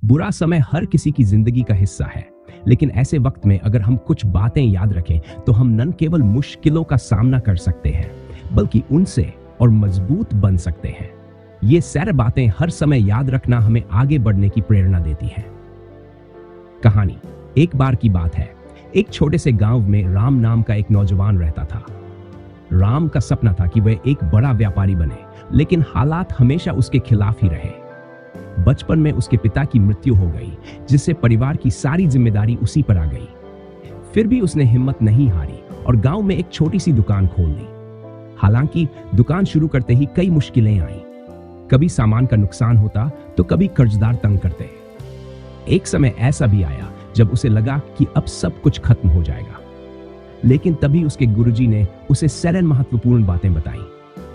बुरा समय हर किसी की जिंदगी का हिस्सा है, लेकिन ऐसे वक्त में अगर हम कुछ बातें याद रखें तो हम न केवल मुश्किलों का सामना कर सकते हैं, बल्कि उनसे और मजबूत बन सकते हैं। ये सारी बातें हर समय याद रखना हमें आगे बढ़ने की प्रेरणा देती है। कहानी। एक बार की बात है, एक छोटे से गांव में राम नाम का एक नौजवान रहता था। राम का सपना था कि वह एक बड़ा व्यापारी बने, लेकिन हालात हमेशा उसके खिलाफ ही रहे। बचपन में उसके पिता की मृत्यु हो गई, जिससे परिवार की सारी जिम्मेदारी उसी पर आ गई। फिर भी उसने हिम्मत नहीं हारी और गांव में एक छोटी सी दुकान खोल ली। हालांकि दुकान शुरू करते ही कई मुश्किलें आईं। कभी सामान का नुकसान होता तो कभी कर्जदार तंग करते। एक समय ऐसा भी आया जब उसे लगा कि अब सब कुछ खत्म हो जाएगा, लेकिन तभी उसके गुरुजी ने उसे 7 महत्वपूर्ण बातें बताई,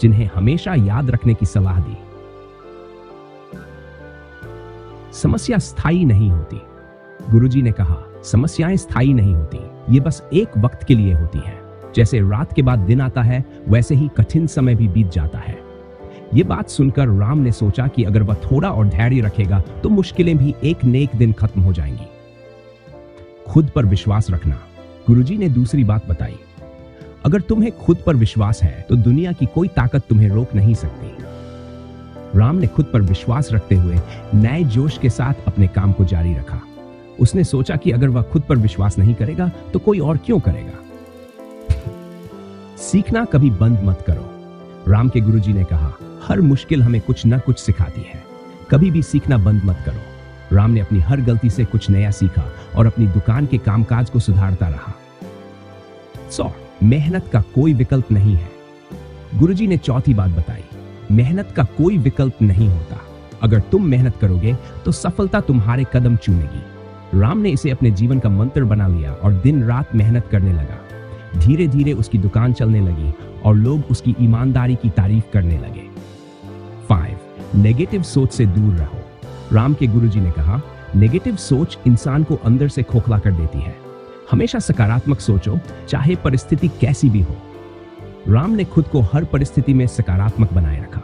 जिन्हें हमेशा याद रखने की सलाह दी। समस्या स्थायी नहीं होती। गुरुजी ने कहा, समस्याएं स्थायी नहीं होती, ये बस एक वक्त के लिए होती हैं। जैसे रात के बाद दिन आता है, वैसे ही कठिन समय भी बीत जाता है। ये बात सुनकर राम ने सोचा कि अगर वह थोड़ा और धैर्य रखेगा तो मुश्किलें भी एक न एक दिन खत्म हो जाएंगी। खुद पर विश्वास रखना। गुरुजी ने दूसरी बात बताई, अगर तुम्हें खुद पर विश्वास है तो दुनिया की कोई ताकत तुम्हें रोक नहीं सकती। राम ने खुद पर विश्वास रखते हुए नए जोश के साथ अपने काम को जारी रखा। उसने सोचा कि अगर वह खुद पर विश्वास नहीं करेगा तो कोई और क्यों करेगा। सीखना कभी बंद मत करो। राम के गुरुजी ने कहा, हर मुश्किल हमें कुछ न कुछ सिखाती है, कभी भी सीखना बंद मत करो। राम ने अपनी हर गलती से कुछ नया सीखा और अपनी दुकान के कामकाज को सुधारता रहा। मेहनत का कोई विकल्प नहीं है। गुरुजी ने चौथी बात बताई, मेहनत का कोई विकल्प नहीं होता। अगर तुम मेहनत करोगे तो सफलता तुम्हारे कदम चूमेगी। राम ने इसे अपने जीवन का मंत्र बना लिया और दिन रात मेहनत करने लगा। धीरे धीरे उसकी दुकान चलने लगी और लोग उसकी ईमानदारी की तारीफ करने लगे। 5 नेगेटिव सोच से दूर रहो। राम के गुरुजी ने कहा, नेगेटिव सोच इंसान को अंदर से खोखला कर देती है। हमेशा सकारात्मक सोचो, चाहे परिस्थिति कैसी भी हो। राम ने खुद को हर परिस्थिति में सकारात्मक बनाए रखा।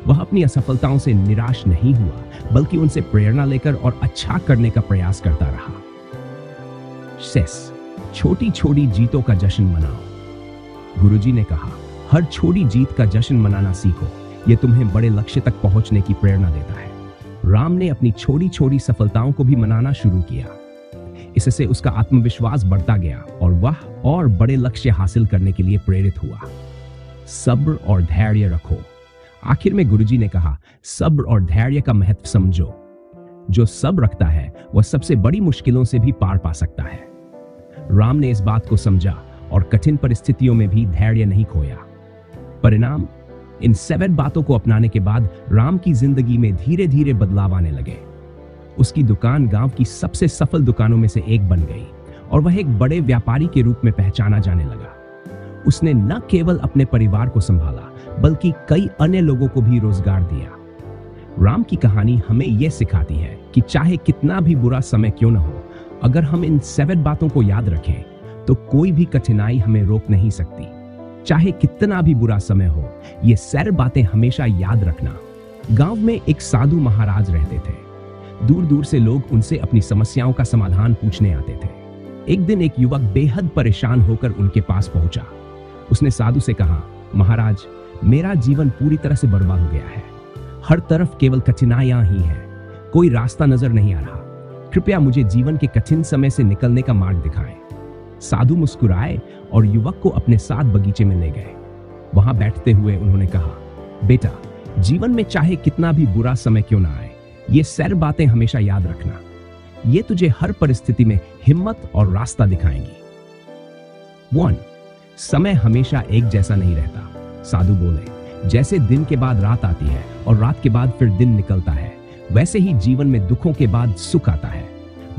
वह अपनी असफलताओं से निराश नहीं हुआ, बल्कि उनसे प्रेरणा लेकर और अच्छा करने का प्रयास करता रहा। छोटी छोटी जीतों का जश्न मनाओ। गुरुजी ने कहा, हर छोटी जीत का जश्न मनाना सीखो, यह तुम्हें बड़े लक्ष्य तक पहुंचने की प्रेरणा देता है। राम ने अपनी छोटी छोटी सफलताओं को भी मनाना शुरू किया। इससे उसका आत्मविश्वास बढ़ता गया और वह और बड़े लक्ष्य हासिल करने के लिए प्रेरित हुआ। सब्र और धैर्य रखो। आखिर में गुरुजी ने कहा, सब्र और धैर्य का महत्व समझो। जो सब्र रखता है वह सबसे बड़ी मुश्किलों से भी पार पा सकता है। राम ने इस बात को समझा और कठिन परिस्थितियों में भी धैर्य नहीं खोया। परिणाम, इन 7 बातों को अपनाने के बाद राम की जिंदगी में धीरे धीरे बदलाव आने लगे। उसकी दुकान गांव की सबसे सफल दुकानों में से एक बन गई और वह एक बड़े व्यापारी के रूप में पहचाना जाने लगा। उसने न केवल अपने परिवार को संभाला, बल्कि कई अन्य लोगों को भी रोजगार दिया। राम की कहानी हमें यह सिखाती है कि चाहे कितना भी बुरा समय क्यों न हो, अगर हम इन 7 बातों को याद रखें तो कोई भी कठिनाई हमें रोक नहीं सकती। चाहे कितना भी बुरा समय हो, ये 7 बातें हमेशा याद रखना। गांव में एक साधु महाराज रहते थे। दूर दूर से लोग उनसे अपनी समस्याओं का समाधान पूछने आते थे। एक दिन एक युवक बेहद परेशान होकर उनके पास पहुंचा। उसने साधु से कहा, महाराज, मेरा जीवन पूरी तरह से बर्बाद हो गया है। हर तरफ केवल कठिनाइयां ही हैं, कोई रास्ता नजर नहीं आ रहा। कृपया मुझे जीवन के कठिन समय से निकलने का मार्ग दिखाएं। साधु मुस्कुराए और युवक को अपने साथ बगीचे में ले गए। वहां बैठते हुए उन्होंने कहा, बेटा, जीवन में चाहे कितना भी बुरा समय क्यों ना आए, ये 7 बातें हमेशा याद रखना। ये तुझे हर परिस्थिति में हिम्मत और रास्ता दिखाएंगी। 1 समय हमेशा एक जैसा नहीं रहता। साधु बोले, जैसे दिन के बाद रात आती है और रात के बाद फिर दिन निकलता है, वैसे ही जीवन में दुखों के बाद सुख आता है।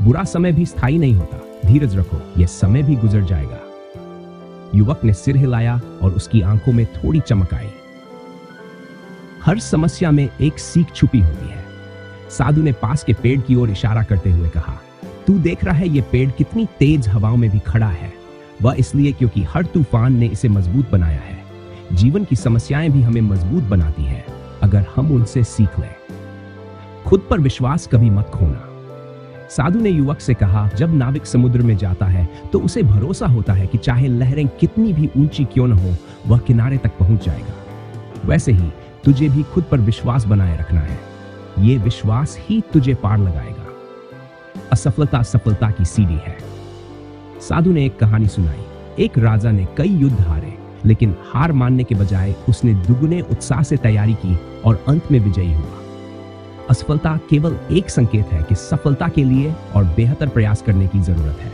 बुरा समय भी स्थायी नहीं होता। धीरज रखो, यह समय भी गुजर जाएगा। युवक ने सिर हिलाया और उसकी आंखों में थोड़ी चमक आई। हर समस्या में एक सीख छुपी होती है। साधु ने पास के पेड़ की ओर इशारा करते हुए कहा, तू देख रहा है ये पेड़ कितनी तेज हवाओं में भी खड़ा है। वह इसलिए क्योंकि हर तूफान ने इसे मजबूत बनाया है। जीवन की समस्याएं भी हमें मजबूत बनाती है, अगर हम उनसे सीख लें। खुद पर विश्वास कभी मत खोना। साधु ने युवक से कहा, जब नाविक समुद्र में जाता है तो उसे भरोसा होता है कि चाहे लहरें कितनी भी ऊंची क्यों न हो, वह किनारे तक पहुंच जाएगा। वैसे ही तुझे भी खुद पर विश्वास बनाए रखना है। ये विश्वास ही तुझे पार लगाएगा। असफलता सफलता की सीढ़ी है। साधु ने एक कहानी सुनाई। एक राजा ने कई युद्ध हारे, लेकिन हार मानने के बजाय उसने दुगने उत्साह से तैयारी की और अंत में विजयी हुआ। असफलता केवल एक संकेत है कि सफलता के लिए और बेहतर प्रयास करने की जरूरत है।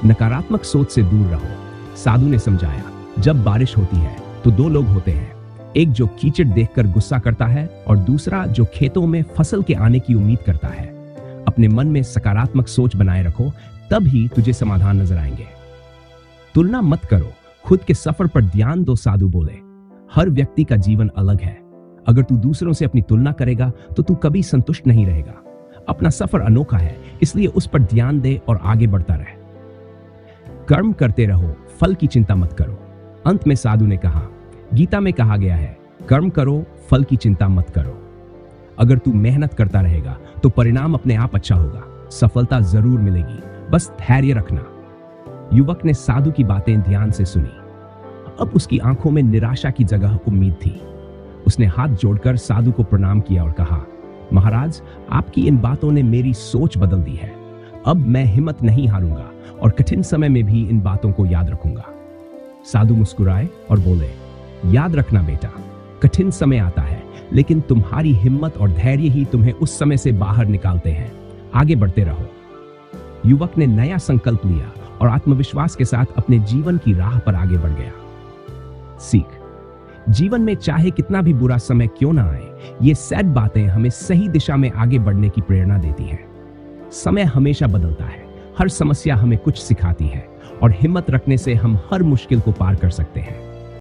नकारात्मक सोच से दूर रहो। साधु ने समझाया, जब बारिश होती है तो दो लोग होते हैं, एक जो कीचड़ देखकर गुस्सा करता है और दूसरा जो खेतों में फसल के आने की उम्मीद करता है। अपने मन में सकारात्मक सोच बनाए रखो, तब ही तुझे समाधान नजर आएंगे। तुलना मत करो, खुद के सफर पर ध्यान दो। साधु बोले, हर व्यक्ति का जीवन अलग है। अगर तू दूसरों से अपनी तुलना करेगा तो तू कभी संतुष्ट नहीं रहेगा। अपना सफर अनोखा है, इसलिए उस पर ध्यान दे और आगे बढ़ता रहे। कर्म करते रहो, फल की चिंता मत करो। अंत में साधु ने कहा, गीता में कहा गया है, कर्म करो, फल की चिंता मत करो। अगर तू मेहनत करता रहेगा तो परिणाम अपने आप अच्छा होगा। सफलता जरूर मिलेगी, बस धैर्य रखना। युवक ने साधु की बातें ध्यान से सुनी। अब उसकी आंखों में निराशा की जगह उम्मीद थी। उसने हाथ जोड़कर साधु को प्रणाम किया और कहा, महाराज, आपकी इन बातों ने मेरी सोच बदल दी है। अब मैं हिम्मत नहीं हारूंगा और कठिन समय में भी इन बातों को याद रखूंगा। साधु मुस्कुराए और बोले, याद रखना बेटा, कठिन समय आता है, लेकिन तुम्हारी हिम्मत और धैर्य ही तुम्हें उस समय से बाहर निकालते हैं। आगे बढ़ते रहो। युवक ने नया संकल्प लिया और आत्मविश्वास के साथ अपने जीवन की राह पर आगे बढ़ गया। सीख, जीवन में चाहे कितना भी बुरा समय क्यों ना आए, ये सैड बातें हमें सही दिशा में आगे बढ़ने की प्रेरणा देती हैं। समय हमेशा बदलता है, हर समस्या हमें कुछ सिखाती है और हिम्मत रखने से हम हर मुश्किल को पार कर सकते हैं।